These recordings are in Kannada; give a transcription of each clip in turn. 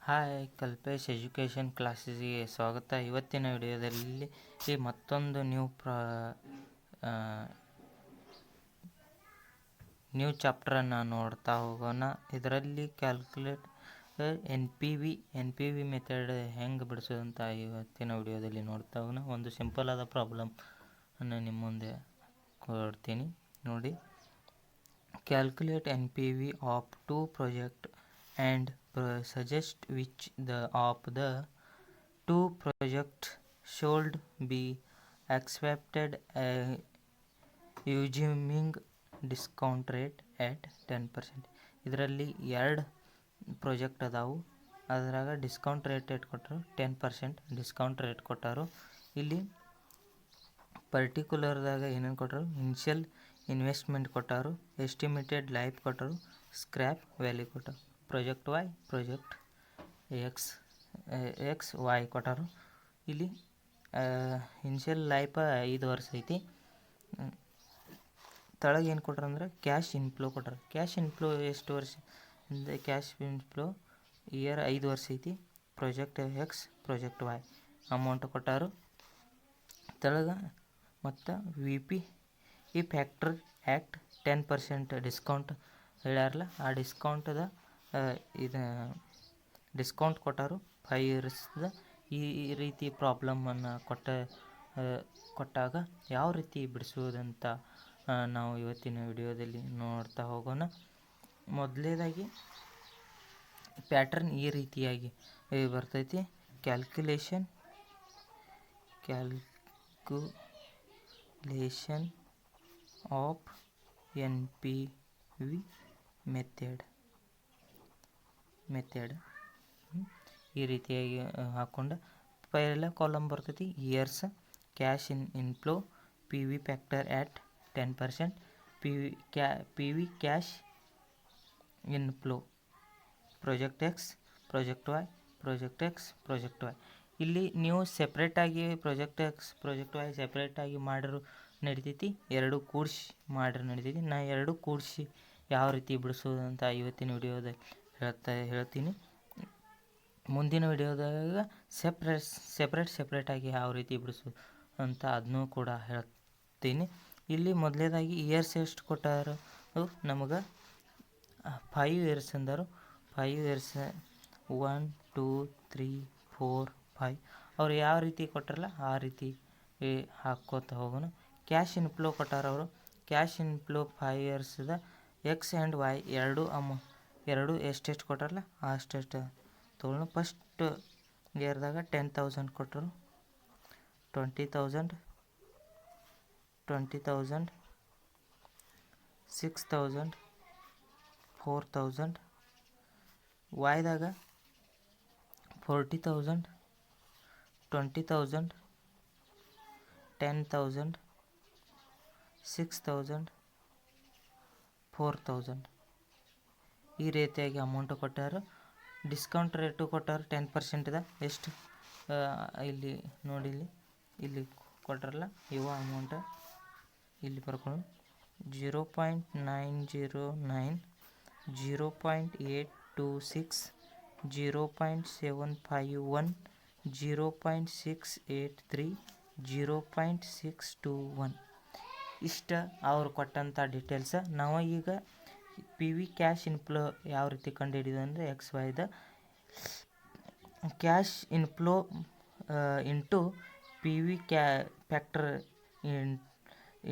ಹಾಯ್ ಕಲ್ಪೇಶ್ ಎಜುಕೇಷನ್ ಕ್ಲಾಸಸ್ಗೆ ಸ್ವಾಗತ. ಇವತ್ತಿನ ವಿಡಿಯೋದಲ್ಲಿ ಮತ್ತೊಂದು ನ್ಯೂ ಚಾಪ್ಟರನ್ನು ನೋಡ್ತಾ ಹೋಗೋಣ. ಇದರಲ್ಲಿ calculate N P V method ಹೆಂಗೆ ಬಿಡಿಸೋದಂತ ಇವತ್ತಿನ ವಿಡಿಯೋದಲ್ಲಿ ನೋಡ್ತಾ ಹೋಗೋಣ. ಒಂದು ಸಿಂಪಲ್ ಆದ ಪ್ರಾಬ್ಲಮ್ ಅನ್ನು ನಿಮ್ಮ ಮುಂದೆ ಕೊಡ್ತೀನಿ ನೋಡಿ. Calculate NPV of two project and suggest which of the two projects should be accepted using discount rate at 10%. ಇದರಲ್ಲಿ ಎರಡು ಪ್ರಾಜೆಕ್ಟ್ ಅದಾವು. ಅದರಾಗ ಡಿಸ್ಕೌಂಟ್ ರೇಟ್ ಕೊಟ್ಟರು 10% ಡಿಸ್ಕೌಂಟ್ ರೇಟ್ ಕೊಟ್ಟರು. ಇಲ್ಲಿ ಪರ್ಟಿಕ್ಯುಲರ್ದಾಗ ಏನೇನು ಕೊಟ್ಟರು, ಇನಿಷಿಯಲ್ ಇನ್ವೆಸ್ಟ್ಮೆಂಟ್ ಕೊಟ್ಟರು, ಎಸ್ಟಿಮೇಟೆಡ್ ಲೈಫ್ ಕೊಟ್ಟರು, ಸ್ಕ್ರ್ಯಾಪ್ ವ್ಯಾಲ್ಯೂ ಕೊಟ್ಟರು. Project Y, project X Y ಕೊಟ್ಟರು. ಇಲ್ಲಿ ಇನಿಷಿಯಲ್ ಲೈಫ್ 5 ವರ್ಷ ಐತಿ. ತಳಗೆ ಏನು ಕೊಟ್ಟರು ಅಂದ್ರೆ ಕ್ಯಾಶ್ ಇನ್ಫ್ಲೋ ಕೊಟ್ಟರು. ಕ್ಯಾಶ್ ಇನ್ಫ್ಲೋ ಎಷ್ಟು ವರ್ಷ ಅಂದರೆ ಕ್ಯಾಶ್ ಇನ್ಫ್ಲೋ ಇಯರ್ 5 ವರ್ಷ ಐತಿ. Project X, project Y amount ಕೊಟ್ಟರು. ತಳಗೆ ಮತ್ತು ಈ ಫ್ಯಾಕ್ಟ್ರಿ ಆ್ಯಕ್ಟ್ 10% ಡಿಸ್ಕೌಂಟ್ ಹೇಳ್ಯಾರಲ್ಲ, ಆ ಡಿಸ್ಕೌಂಟದ ಡಿಸ್ಕೌಂಟ್ ಕೊಟ್ಟರು 5 ಇಯರ್ಸ್ದ. ಈ ರೀತಿ ಪ್ರಾಬ್ಲಮನ್ನು ಕೊಟ್ಟಾಗ ಯಾವ ರೀತಿ ಬಿಡಿಸುವುದಂತ ನಾವು ಇವತ್ತಿನ ವಿಡಿಯೋದಲ್ಲಿ ನೋಡ್ತಾ ಹೋಗೋಣ. ಮೊದಲನೇದಾಗಿ ಪ್ಯಾಟ್ರನ್ ಈ ರೀತಿಯಾಗಿ ಬರ್ತೈತಿ. ಕ್ಯಾಲ್ಕುಲೇಷನ್ ಆಫ್ NPV ಮೆಥಡ್ ಈ ರೀತಿಯಾಗಿ ಹಾಕ್ಕೊಂಡು ಪೈಲ ಕಾಲಮ್ ಬರ್ತೈತಿ. Years, cash inflow, PV factor at 10%, PV cash inflow, project X, project Y, project X, project Y. ಇಲ್ಲಿ ನೀವು ಸೆಪ್ರೇಟಾಗಿ ಪ್ರಾಜೆಕ್ಟ್ ಎಕ್ಸ್, ಪ್ರಾಜೆಕ್ಟ್ ವೈ ಸೆಪ್ರೇಟಾಗಿ ಮಾಡಿದ್ರು ನಡಿತೈತಿ, ಎರಡು ಕೂಡಿಸಿ ಮಾಡ್ರೆ ನಡಿತೈತಿ. ನಾ ಎರಡು ಕೂಡಿಸಿ ಯಾವ ರೀತಿ ಬಿಡಿಸೋದು ಅಂತ ಇವತ್ತಿನ ವಿಡಿಯೋದಲ್ಲಿ ಹೇಳ್ತೀನಿ. ಮುಂದಿನ ವಿಡಿಯೋದಾಗ ಸೆಪ್ರೇಟಾಗಿ ಯಾವ ರೀತಿ ಬಿಡಿಸೋದು ಅಂತ ಅದನ್ನೂ ಕೂಡ ಹೇಳ್ತೀನಿ. ಇಲ್ಲಿ ಮೊದಲನೇದಾಗಿ ಇಯರ್ಸ್ ಎಷ್ಟು ಕೊಟ್ಟಾರು ನಮಗೆ 5 ಇಯರ್ಸ್ ಅಂದರು. 5 ಇಯರ್ಸ್ 1 2 3 4 5 ಅವ್ರು ಯಾವ ರೀತಿ ಕೊಟ್ಟಾರಲ್ಲ ಆ ರೀತಿ ಹಾಕ್ಕೋತ ಹೋಗೋಣ. ಕ್ಯಾಶ್ ಇನ್ಫ್ಲೋ ಕೊಟ್ಟಾರ ಅವರು. ಕ್ಯಾಶ್ ಇನ್ಫ್ಲೋ 5 ಇಯರ್ಸ್ದ ಎಕ್ಸ್ ಆ್ಯಂಡ್ ವೈ ಎರಡು ಎಷ್ಟೆಷ್ಟು ಕೊಟ್ಟಾರಲ್ಲ ಅಷ್ಟೆಷ್ಟು ತೊಗೊಳ್ಳೋಣ. ಫಸ್ಟ್ ಇಯರ್ದಾಗ 10,000 ಕೊಟ್ಟರು, 20,000, 6,000, 4,000. ವೈದಾಗ 40,000, 20,000, 10,000, 6,000, 4,000 ಈ ರೀತಿಯಾಗಿ ಅಮೌಂಟು ಕೊಟ್ಟಾರು. ಡಿಸ್ಕೌಂಟ್ ರೇಟು ಕೊಟ್ಟಾರು 10%ದ ಎಷ್ಟು ಇಲ್ಲಿ ನೋಡಿ, ಇಲ್ಲಿ ಕೊಟ್ಟಾರಲ್ಲ ಇವ ಅಮೌಂಟ್ ಇಲ್ಲಿ ಬರ್ಕೊಂಡು 0.909, 0.826, 0.751, 0.683, 0.621 ಇಷ್ಟ ಅವ್ರು ಕೊಟ್ಟಂಥ ಡೀಟೇಲ್ಸ. ನಾವು ಈಗ PV ಕ್ಯಾಶ್ ಇನ್ಫ್ಲೋ ಯಾವ ರೀತಿ ಕಂಡುಹಿಡಿಯೋದು ಅಂದರೆ ಎಕ್ಸ್ ವೈದ cash inflow into PV factor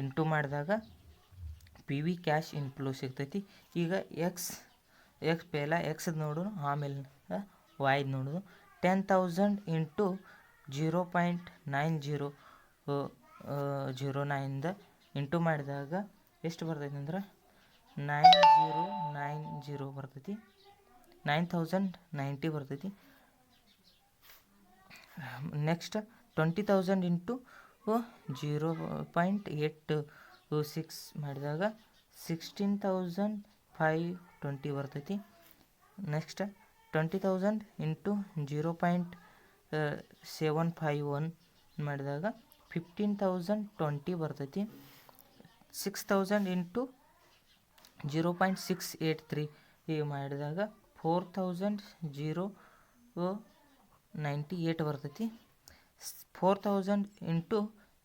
into ಮಾಡಿದಾಗ PV ಕ್ಯಾಶ್ ಇನ್ಫ್ಲೋ ಸಿಗ್ತೈತಿ. ಈಗ ಎಕ್ಸ್ ಪೇಲ ಎಕ್ಸ್ದು ನೋಡೋಣ, ಆಮೇಲೆ ವೈದು ನೋಡೋದು. 10,000 ಇಂಟು 0.9009ದ ಇಂಟು ಮಾಡಿದಾಗ ಎಷ್ಟು ಬರ್ತೈತಿ ಅಂದ್ರೆ 9090 ಬರ್ತೈತಿ, 9,090 ಬರ್ತೈತಿ. ನೆಕ್ಸ್ಟ್ 20,000 ಇಂಟು 0.826 ಮಾಡಿದಾಗ 16,520 ಬರ್ತೈತಿ. ನೆಕ್ಸ್ಟ್ 20,000 ಇಂಟು 0.751 ಮಾಡಿದಾಗ 15,020 ಬರ್ತೈತಿ. 6,000 ಇಂಟು 0.683 ಮಾಡಿದಾಗ 4,000 98 ಬರ್ತೈತಿ. 4000 ಇಂಟು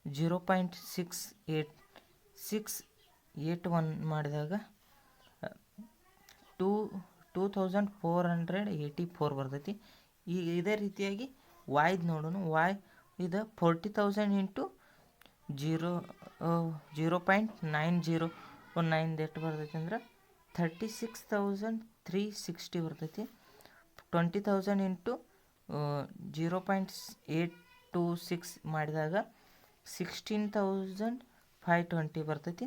0.681 ಮಾಡಿದಾಗ 2484 ಬರ್ತೈತಿ. ಇದೇ ರೀತಿಯಾಗಿ ವಾಯ್ದು ನೋಡೋಣ. ವಾಯ್ ಇದು 40,000 ಇಂಟು 0.9019 ಎಷ್ಟು ಬರ್ತೈತಿ ಅಂದ್ರೆ 36,360 ಬರ್ತೈತಿ. 20,000 ಇಂಟು 0.826 ಮಾಡಿದಾಗ 16,520 ಬರ್ತೈತಿ.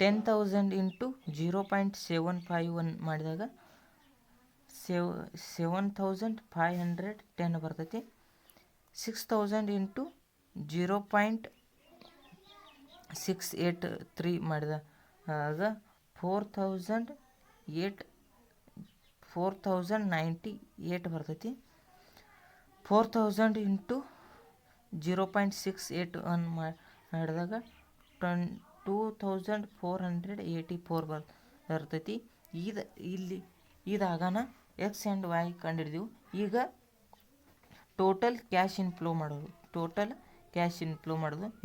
10,000 ಇಂಟು 0.751 ಮಾಡಿದಾಗ 7,510 ಬರ್ತೈತಿ. 6,000 ಇಂಟು 0.683 ಮಾಡಿದಾಗ 4,098 ಬರ್ತೈತಿ. 4,000 ಇಂಟು 0.681 ಮಾಡಿದಾಗ 2,484 ಬರ್ತೈತಿ. ಇದಾಗನ ಎಕ್ಸ್ ಆ್ಯಂಡ್ ವೈ ಕಂಡಿಡಿದೆವು. ಈಗ ಟೋಟಲ್ ಕ್ಯಾಶ್ ಇನ್ಫ್ಲೋ ಮಾಡೋದು.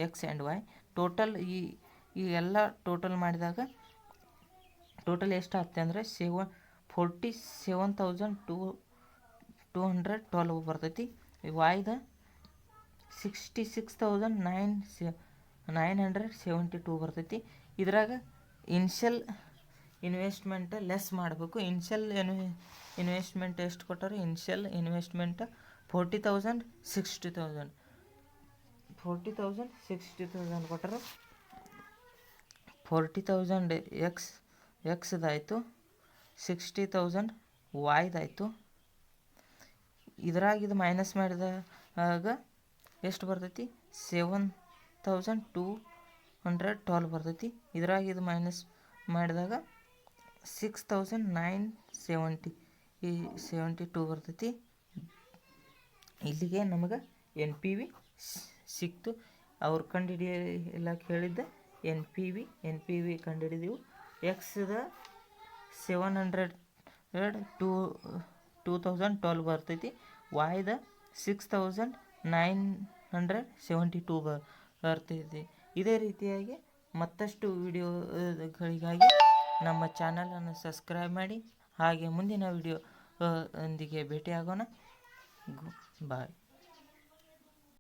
ಎಕ್ಸ್ ಆ್ಯಂಡ್ ವೈ ಟೋಟಲ್ ಈ ಎಲ್ಲ ಟೋಟಲ್ ಮಾಡಿದಾಗ ಟೋಟಲ್ ಎಷ್ಟು ಆಗ್ತದೆ ಅಂದರೆ 47,212 ಬರ್ತೈತಿ. ವಾಯ್ದ 66,972 ಬರ್ತೈತಿ. ಇದ್ರಾಗ ಇನ್ಷಿಯಲ್ ಇನ್ವೆಸ್ಟ್ಮೆಂಟ್ ಲೆಸ್ ಮಾಡಬೇಕು. ಇನ್ಷಿಯಲ್ ಇನ್ವೆಸ್ಟ್ಮೆಂಟ್ ಎಷ್ಟು ಕೊಟ್ಟರು? ಇನ್ಷಿಯಲ್ ಇನ್ವೆಸ್ಟ್ಮೆಂಟ್ 40,000 60,000 ಕೊಟ್ಟರು. 40,000 ಎಕ್ಸ್ದಾಯಿತು, 60,000 ವಾಯ್ದಾಯಿತು. ಇದ್ರಾಗ ಇದು ಮೈನಸ್ ಮಾಡಿದಾಗ ಎಷ್ಟು ಬರ್ತೈತಿ? 7,212 ಬರ್ತೈತಿ. ಇದ್ರಾಗ ಇದು ಮೈನಸ್ ಮಾಡಿದಾಗ 6,972 ಬರ್ತೈತಿ. ಇಲ್ಲಿಗೆ ನಮಗೆ ಎನ್ ಪಿ ವಿ ಸಿಕ್ತು. ಅವ್ರು ಕಂಡುಹಿಡಿಯಲಾಕ ಹೇಳಿದ್ದ ಎನ್ ಪಿ ವಿ ಕಂಡುಹಿಡಿದೆವು. ಎಕ್ಸ್ದ 2,12 ಬರ್ತೈತಿ. ವಾಯ್ದ 6,972 ಬರ್ತೈತಿ. ಇದೇ ರೀತಿಯಾಗಿ ಮತ್ತಷ್ಟು ವಿಡಿಯೋಗಳಿಗಾಗಿ ನಮ್ಮ ಚಾನಲನ್ನು ಸಬ್ಸ್ಕ್ರೈಬ್ ಮಾಡಿ. ಹಾಗೆ ಮುಂದಿನ ವಿಡಿಯೋ ಒಂದಿಗೆ ಭೇಟಿಯಾಗೋಣ. ಬಾಯ್.